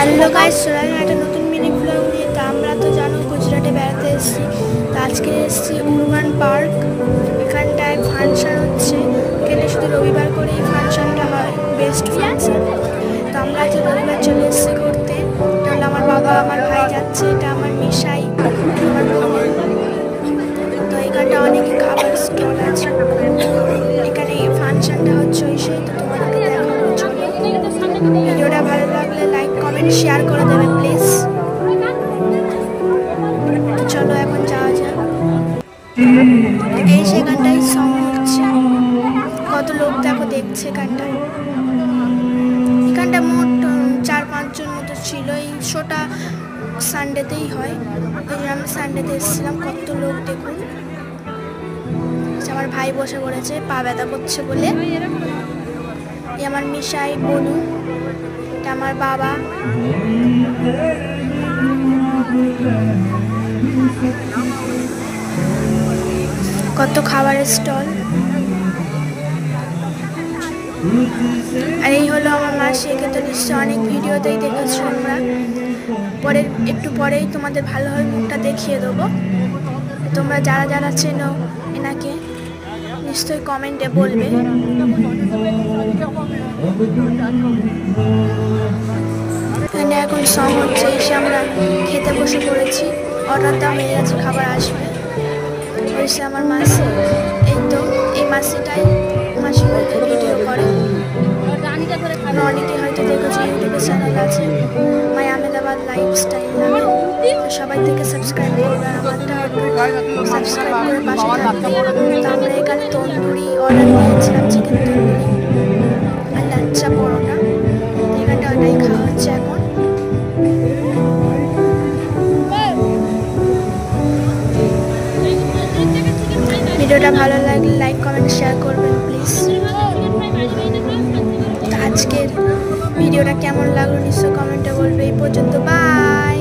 Hello guys, চলুন একটা নতুন মিনি ব্লগ নিয়ে। তো আমরা তো জানো গুজরাটে বেড়াতে এসেছি। তো আজকে এসেছি উরবান পার্ক। এখানটায় ফাংশন হচ্ছে। এখানে শুধু রবিবার করেই ফাংশনটা হয়, বেস্ট ফাংশন। তো আমরা আজকে রবিবার চলে এসেছি ঘুরতে। এটা হলো আমার বাবা, আমার ভাই যাচ্ছে, এটা আমার মিশাই, আমার বোন। তো এখানটা অনেক খাবার স্টল আছে। এখানে ফাংশনটা হচ্ছে ওই সেই। তো তোমাদেরকে দেখাবো, চলো। ভিডিওটা ভালো লাগলে লাইক কমেন্ট শেয়ার করে দেবে প্লিজ। চলো এখন যাওয়া যাক। এই সেখানটায় সং হচ্ছে, কত লোক দেখো দেখছে এখানটায়। এখানটা মোট 4-5 জন মতো ছিল। এই শোটা সানডেতেই হয়, ওই জন্য আমি সানডেতে এসেছিলাম। কত লোক দেখুন। আমার ভাই বসে পড়েছে পা ব্যথা করছে বলে। এই আমার মিশাই বনু, এটা আমার বাবা। কত খাবারের স্টল। আর এই হলো আমার মাসি। একে তো নিশ্চয়ই অনেক ভিডিওতেই দেখেছো আমরা। একটু পরেই তোমাদের ভালোভাবে মুখটা দেখিয়ে দেবো। তোমরা যারা যারা চেনো এনাকে নিশ্চয়ই কমেন্টে বলবে। এখানে এখন সং হচ্ছে, এসে আমরা খেতে বসে পড়েছি। অর্ডার দেওয়া হয়ে গেছে, খাবার আসবে। ওইসে আমার মাসি, এই তো এই মাসিটাই মাসি ভিডিও করে। অনেকে হয়তো দেখেছি, ইউটিউবে চ্যানেল আছে মাই আহমেদাবাদ লাইফস্টাইল নামে। তো সবাই থেকে সাবস্ক্রাইব করবে, আমারটা সাবস্ক্রাইব করে পাশে থাকবে। তো আমরা এখানে তন্দুরি অর্ডার দিয়েছিলাম, চিকেন তন্দুরি আর লাচ্চা পরোটা। এখানটা ওটাই খাওয়া হচ্ছে এখন। ভিডিওটা ভালো লাগলে লাইক কমেন্ট শেয়ার করবেন প্লিজ। আজকের ভিডিওটা কেমন লাগলো নিশ্চয়ই কমেন্টে বলবে। এই পর্যন্ত, বাই।